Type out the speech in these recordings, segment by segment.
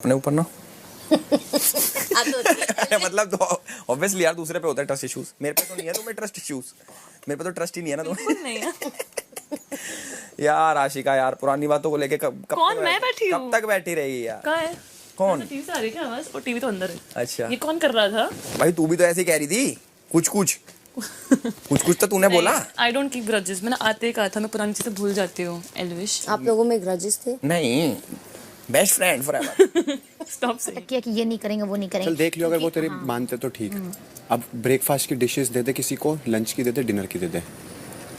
अपने ऊपर ना मतलब तो ऑब्वियसली यार दूसरे पे होता है ट्रस्ट इश्यूज, मेरे पे तो नहीं है तुम्हें ट्रस्ट इश्यूज, मेरे पे तो ट्रस्ट ही नहीं है ना तुम्हें। नहीं है। यार आशिका यार पुरानी बातों को लेके कब कौन मैं बैठी हूँ? कब तक बैठी रहेगी यार? कहाँ है? कौन? टीवी से आ रही है क्या आवाज? और टीवी तो अंदर है। अच्छा ये कौन कर रहा था? भाई तू भी तो ऐसे ही कह रही थी कुछ कुछ तो तूने बोला। आई डोंट कीप ग्रजेस, मैंने आते ही कहा था मैं पुरानी चीजें भूल जाती हूँ। एल्विश आप लोगों में ग्रजेस थे? नहीं, बेस्ट फ्रेंड फॉरएवर। स्टॉप से किया कि ये नहीं करेंगे वो नहीं करेंगे। चल देख लियो, अगर वो तेरी मानते तो ठीक। अब ब्रेकफास्ट की डिशेस दे दे किसी को, लंच की दे दे, डिनर की दे दे।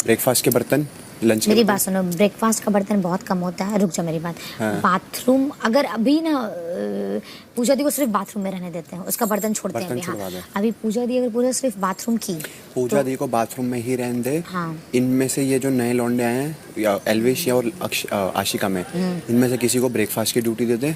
ब्रेकफास्ट के बर्तन, लंच के मेरी बर्तन। बात सुनो, ब्रेकफास्ट का बर्तन बहुत कम होता है। रुक जा मेरी बात। हाँ। बाथरूम अगर अभी ना पूजा दी को सिर्फ बाथरूम में रहने देते हैं, उसका बर्तन छोड़ते हैं बर्तन अभी। छुड़वा दे। हाँ अभी पूजा दी अगर पूरा सिर्फ बाथरूम की, पूजा दी को बाथरूम में ही रहने दे। हाँ। इनमें से ये जो नए लौंडे आए हैं या एल्विश या और आशिका में, इनमें से किसी को ब्रेकफास्ट की ड्यूटी दे दे।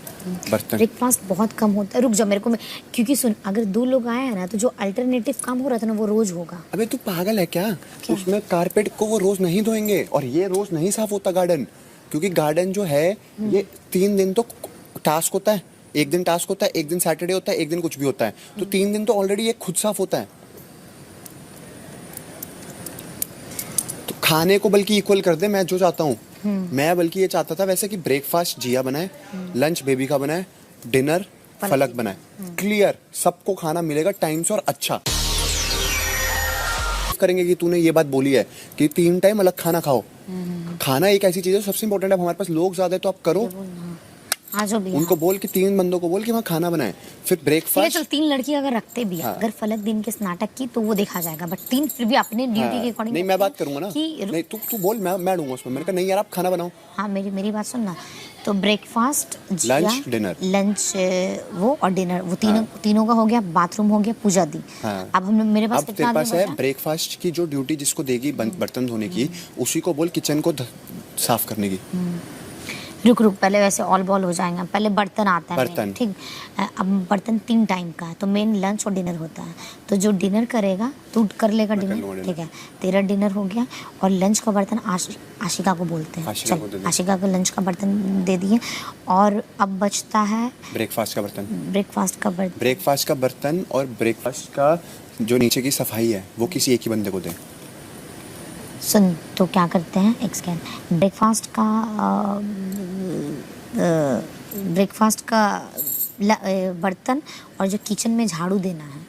बर्तन ब्रेकफास्ट बहुत कम होता है। रुक जा मेरे को क्योंकि सुन, अगर 2 लोग आए हैं ना तो जो अल्टरनेटिव काम हो रहा था ना वो रोज होगा। अबे तू पागल है क्या? उसमें कारपेट को वो रोज नहीं धोएंगे और ये रोज नहीं साफ होता गार्डन, क्योंकि गार्डन जो है ये 3 दिन तो टास्क होता है। एक दिन टास्क होता है, एक दिन सैटरडे होता है, एक दिन कुछ भी होता है, तो 3 दिन तो ऑलरेडी ये खुद साफ होता है। तो खाने को बल्कि इक्वल कर दे, मैं जो चाहता हूँ। मैं बल्कि ये चाहता था वैसे कि ब्रेकफास्ट जिया बनाए, लंच बेबी का बनाए, डिनर फलक बनाए। क्लियर, सबको खाना मिलेगा टाइम से और अच्छा करेंगे कि तूने ये बात बोली है कि 3 टाइम अलग खाना खाओ। खाना एक ऐसी चीज है सबसे इंपॉर्टेंट है। हमारे पास लोग ज्यादा है तो आप करो, हाँ जो भी उनको बोल कि 3 बंदों को बोल कि वहाँ खाना बनाए। फिर ठीक है, ब्रेकफास्ट चल 3 लड़की अगर रखते भी हैं, हाँ। अगर फलक दिन के नाटक की तो वो देखा जाएगा, बट 3 फिर भी अपने ड्यूटी के अकॉर्डिंग। नहीं मैं बात करूंगा ना, नहीं तू बोल, मैं दूंगा उसमें। मैंने कहा नहीं यार आप खाना बनाओ। हाँ मेरी बात सुन ना, तो ब्रेकफास्ट, लंच, डिनर। लंच वो और डिनर वो तीनों का हो गया। बाथरूम हो गया, पूजा दी। हाँ। अब हम मेरे पास अब कितना तेरे पास आदमी है बचा? ब्रेकफास्ट की जो ड्यूटी जिसको देगी बर्तन धोने की, उसी को बोल किचन को साफ करने की। रुक पहले वैसे ऑल बॉल हो जाएगा, पहले बर्तन आता है बर्तन। main, ठीक। अब बर्तन 3 टाइम का है तो मेन लंच और डिनर होता है, तो जो डिनर करेगा तू कर लेगा डिनर, ठीक है। तेरा डिनर हो गया और लंच का बर्तन आशिका को बोलते हैं। आशिका को दे दे। आशिका को लंच का बर्तन दे दिए और अब बचता है ब्रेकफास्ट का बर्तन। ब्रेकफास्ट का बर्तन। ब्रेकफास्ट का बर्तन और ब्रेकफास्ट का जो नीचे की सफाई है वो किसी एक ही बंदे को दे। सुन, तो क्या करते हैं, एक सेकेंड। ब्रेकफास्ट का बर्तन और जो किचन में झाड़ू देना है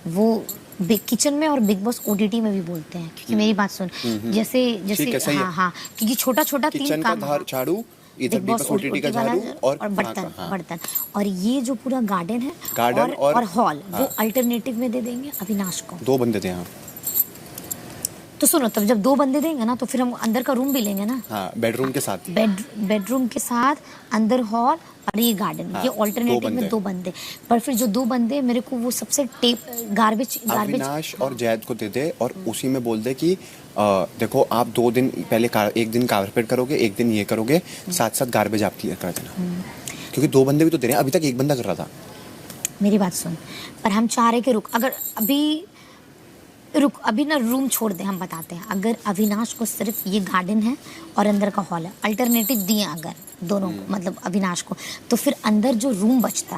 वो किचन में और बिग बॉस ओटीटी में भी बोलते हैं, क्योंकि मेरी बात सुन, जैसे ठीक है, सही है। हाँ क्योंकि छोटा 3 किचन का काम, झाड़ू, इधर बिग बॉस ओटीटी का झाड़ू और बर्तन हाँ। बर्तन। और ये जो पूरा गार्डन है, गार्डन और हॉल, हाँ। वो अल्टरनेटिव में दे देंगे अविनाश को। 2 बंदे थे यहाँ। तो सुनो, तब जब 2 बंदे देंगे ना तो फिर हम अंदर का रूम भी लेंगे ना। हाँ, बेडरूम के साथ। बेडरूम के साथ अंदर हॉल और ये गार्डन, हाँ, ये ऑल्टरनेटिव में 2 बंदे। पर फिर जो 2 बंदे मेरे को वो सबसे गार्बेज अविनाश और जैद को दे दे और उसी में बोल दे कि देखो आप 2 दिन पहले एक दिन कारपेट करोगे, एक दिन ये करोगे, साथ गार्बेज आप क्लियर कर देना। क्योंकि 2 बंदे भी तो दे रहे हैं, अभी तक 1 बंदा कर रहा था। मेरी बात सुन, पर हम चाह रहे कि अभी ना रूम छोड़ दे। हम बताते हैं, अगर अविनाश को सिर्फ ये गार्डन है और अंदर का हॉल है, अल्टरनेटिव दिए अगर दोनों मतलब अविनाश को, तो फिर अंदर जो रूम बचता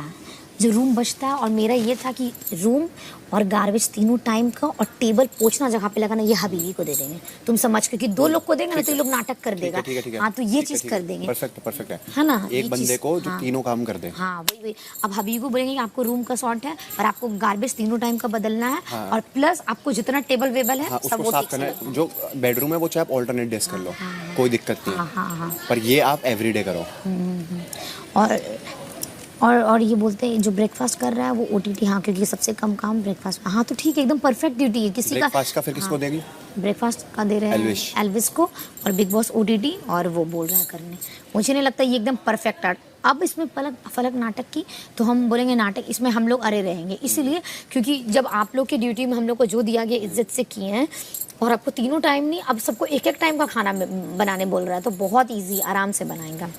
है और मेरा ये था कि रूम और गार्बेज तीनों टाइम का और टेबल पोछना जगह पे लगाना ये हबीबी को दे देंगे। तुम समझ, क्योंकि 2 लोग को देंगे ना तो ये लोग नाटक कर देगा। हाँ तो ये चीज कर देंगे। परफेक्ट है ना, एक बंदे को जो तीनों काम कर दे। हाँ वही। अब हबीबी को बोलेंगे कि आपको रूम का शॉर्ट है और आपको गार्बेज तीनों टाइम का बदलना है। हाँ। और प्लस आपको जितना टेबल वेबल है सब वो साफ करना है। जो बेडरूम है वो चाहे आप ऑल्टरनेट डेज कर लो, कोई दिक्कत नहीं। पर ये आप एवरीडे करो। और ये बोलते हैं जो ब्रेकफास्ट कर रहा है वो ओटीटी, हाँ क्योंकि सबसे कम काम ब्रेकफास्ट। हाँ तो ठीक है, एकदम परफेक्ट ड्यूटी है किसी का। ब्रेकफास्ट का फिर किसको देगी? ब्रेकफास्ट का दे रहे हैं एल्विस को और बिग बॉस ओटीटी, और वो बोल रहा है करने। मुझे नहीं लगता ये एकदम परफेक्ट है। अब इसमें फलक नाटक की तो हम बोलेंगे नाटक, इसमें हम लोग अरे रहेंगे, इसीलिए क्योंकि जब आप लोग की ड्यूटी में हम लोग को जो दिया गया इज्जत से किए हैं, और आपको तीनों टाइम नहीं, अब सबको एक टाइम का खाना बनाने बोल रहा है, तो बहुत ईजी आराम से बनाएगा।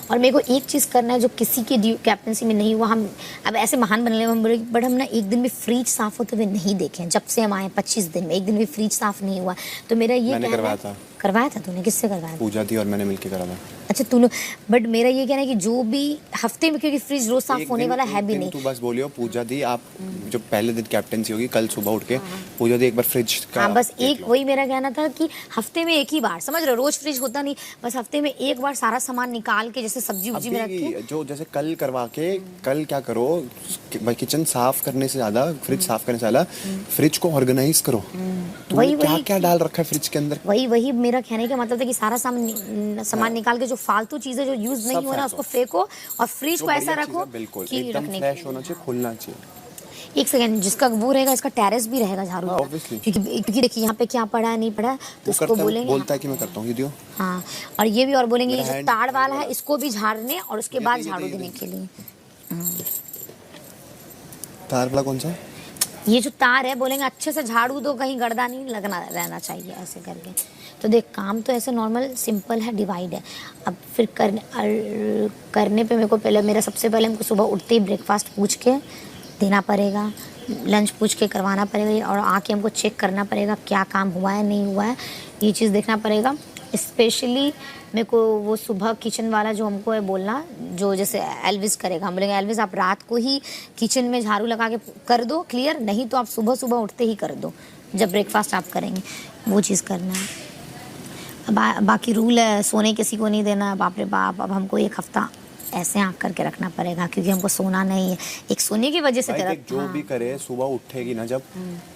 और मेरे को एक चीज़ करना है जो किसी की कैप्टनसी में नहीं हुआ। हम अब ऐसे महान बनने में, बट हम ना एक दिन भी फ्रिज साफ होते हुए नहीं देखे। जब से हम आए 25 दिन में एक दिन भी फ्रिज साफ नहीं हुआ। तो मेरा ये मैंने करवाया था। करवाया था तूने? किससे करवाया था? पूजा दी और मैंने मिलके करा था। अच्छा तूने, बट मेरा ये कहना है कि जो भी हफ्ते में, क्योंकि फ्रिज रोज साफ एक होने दिन- वाला है एक भी दिन नहीं। तू बस बोलियो पूजा दी, आप जो पहले दिन कैप्टेंसी होगी कल सुबह उठ के पूजा दी एक बार फ्रिज का हाँ बस देख एक लो। वही मेरा कहना था कि हफ्ते में एक ही बार, समझ रहे हो, रोज फ्रिज होता नहीं, बस हफ्ते में एक बार सारा सामान निकाल के, जैसे सब्जी उब्जी में रख के। अभी जो जैसे कल करवा के कल क्या करो, किचन साफ करने से ज्यादा फ्रिज साफ करने से ज्यादा फ्रिज को ऑर्गेनाइज करो। वही- क्या वही- क्या डाल रखा है फ्रिज के अंदर? वही मेरा कहने का मतलब था कि सारा सामान निकाल के जो फालतू चीजें जो यूज नहीं हो रहा उसको फेंको और फ्रिज जो को ऐसा बढ़िया चीज़ रखो है, बिल्कुल कि एकदम रखने फ्रेश के होना लिए। चाहिए, खुलना चाहिए। एक सेकंड, जिसका वो रहेगा इसका टेरेस भी रहेगा झाड़ू हाँ, का। obviously। क्योंकि देखिए यहाँ पे क्या पड़ा है नहीं पड़ा है, तो वो उसको करता है, बोलेंगे बोलता है कि मैं करता हूँ, ये दियो। हाँ, और ये भी और बोलेंगे ये मेरा जो hand- ताड़ वाला है इसको भी झाड़ने और उसके ये बाद दे, ये झाड़ू दे, ये देने दे। के लिए। तार वाला कौन सा है? ये जो तार है बोलेंगे अच्छे से झाड़ू दो, कहीं गड़दा नहीं लगना रहना चाहिए, ऐसे करके। तो देख काम तो ऐसे नॉर्मल सिंपल है, डिवाइड है। अब फिर करने पे मेरे को पहले, मेरा सबसे पहले हमको सुबह उठते ही ब्रेकफास्ट पूछ के देना पड़ेगा, लंच पूछ के करवाना पड़ेगा, और आके हमको चेक करना पड़ेगा क्या काम हुआ है नहीं हुआ है, ये चीज़ देखना पड़ेगा। स्पेशली मेरे को वो सुबह किचन वाला जो हमको है बोलना, जो जैसे एल्विस करेगा, हम बोलेंगे एल्विस आप रात को ही किचन में झाड़ू लगा के कर दो क्लियर, नहीं तो आप सुबह सुबह उठते ही कर दो जब ब्रेकफास्ट आप करेंगे, वो चीज़ करना है। अब बाकी रूल है सोने किसी को नहीं देना, बाप रे बाप। अब हमको एक हफ्ता ऐसे आँख करके रखना पड़ेगा क्योंकि हमको सोना नहीं है, एक सोने की वजह से भाई तेरा। देख, जो भी करे सुबह उठेगी ना जब,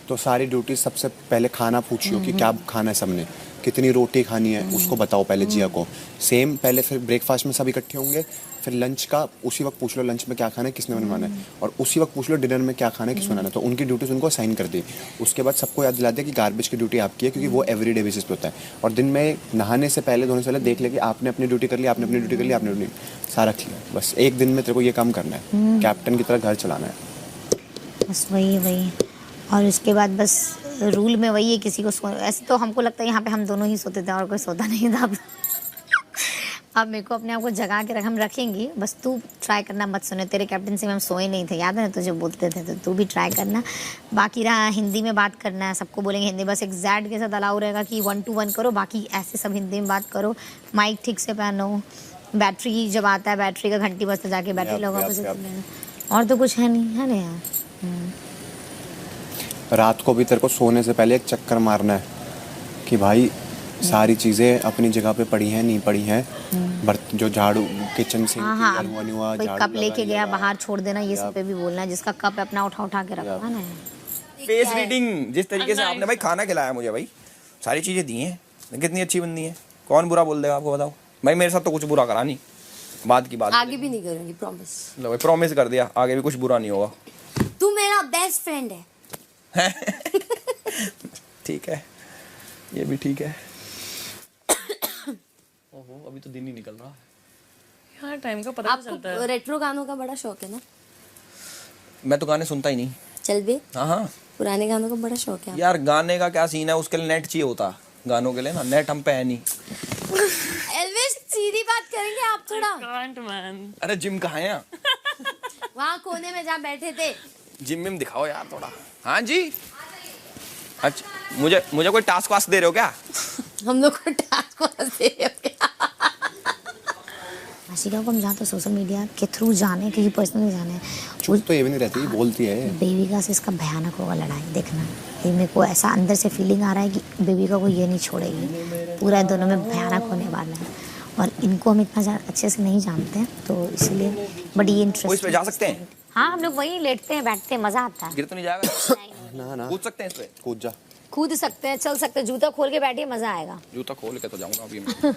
तो सारी ड्यूटी सबसे पहले खाना पूछियो कि क्या खाना है सबने, कितनी रोटी खानी है उसको बताओ पहले जिया को। सेम पहले फिर ब्रेकफास्ट में सब इकट्ठे होंगे, फिर लंच का उसी वक्त पूछ लो लंच में क्या खाना है किसने बनवाना है, और उसी वक्त पूछ लो डिनर में क्या खाना है किसने बनाना है। तो उनकी ड्यूटीज उनको असाइन कर दी। उसके बाद सबको याद दिला दिया कि गार्बेज की ड्यूटी आपकी है, क्योंकि वो एवरीडे बेसिस पे होता है। और दिन में नहाने से पहले धोने से पहले देख ले कि आपने अपनी ड्यूटी कर ली, आपने अपनी ड्यूटी कर ली, आपने ड्यूटी सारा किया। बस एक दिन में तेरे को ये काम करना है, कैप्टन की तरह घर चलाना है। बस वही। और उसके बाद बस रूल में वही है, किसी को ऐसे तो हमको लगता है यहाँ पे हम दोनों ही सोते थे और कोई सोता नहीं था। अब मेरे को अपने आप को जगा के हम रखेंगे, बस तू ट्राई करना मत सोने। तेरे कैप्टन से हम सोए नहीं थे, याद है ना तुझे बोलते थे, तो तू भी ट्राई करना। बाकी रहा हिंदी में बात करना है, सबको बोलेंगे हिंदी, बस एग्जैक्ट के साथ अलाउ रहेगा कि 1 to 1 करो, बाकी ऐसे सब हिंदी में बात करो। माइक ठीक से पहनो, बैटरी जब आता है बैटरी का घंटी बजता जाके बैटरी लगाओ, और तो कुछ है नहीं, है ना यार। रात को भी तेरे को सोने से पहले एक चक्कर मारना है कि भाई सारी चीजें अपनी जगह पे पड़ी हैं नहीं पड़ी हैं, बर्तन जो झाड़ू किचन से हाँ हाँ, हुआ नहीं हुआ, कोई झाड़ू कप लेके लगा, गया लगा। बाहर छोड़ देना, ये सब पे भी बोलना है। जिसका कप है अपना उठा के रखा ना। फेस रीडिंग, जिस तरीके से आपने भाई खाना खिलाया मुझे, भाई सारी चीजें दी हैं, कितनी अच्छी बंदी है, कौन बुरा बोल देगा आपको बताओ। भाई मेरे साथ तो कुछ बुरा करा नहीं, बात की बात। आगे भी नहीं करूंगी, प्रॉमिस। लो भाई प्रॉमिस कर दिया, आगे भी कुछ बुरा नहीं होगा। तू मेरा बेस्ट फ्रेंड है। ठीक है, ये भी ठीक है। ओहो अभी तो दिन ही निकल रहा है। यार टाइम का पता नहीं चलता आपको है। रेट्रो गानों का बड़ा शौक है ना? मैं तो गाने सुनता ही नहीं। चल बे, हाँ हाँ पुराने गानों का बड़ा शौक है। यार, गाने का क्या सीन है, उसके लिए नेट चाहिए होता, गानों के लिए ना नेट हम पे है नहीं। एल्विस सीधी बात करेंगे आप थोड़ा। Can't man। अरे जिम कहाँ है? वहाँ कोने में जहाँ बैठे थे। जिम में दिखाओ यार थोड़ा। हाँ जी, अच्छा मुझे कोई टास्क वास्क दे रहे हो क्या? हम लोग को टास्क को दे रहे हो क्या? आशिका को हम जहाँ तो सोशल मीडिया के थ्रू जाने, क्योंकि पर्सनली जाने, चुप तो ये भी नहीं रहती, बोलती है। बेबिका से इसका भयानक होगा लड़ाई, देखना। ये मेरे को ऐसा अंदर से फीलिंग आ रहा है कि बेबिका को ये नहीं छोड़ेगी, पूरा इन दोनों में भयानक होने वाला है। और इनको हम इतना अच्छे से नहीं जानते हैं, तो इसलिए बट ये वो इस पे इंटरेस्ट। जा सकते हैं? हाँ, हम लोग वहीं लेटते हैं, बैठते हैं, मजा आता है। गिर तो नहीं जाएगा? ना ना कूद सकते हैं इस पे? कूद जा। कूद सकते हैं, चल सकते हैं, जूता खोल के बैठिए, मजा आएगा। जूता खोल के तो जाऊंगा अभी मैं।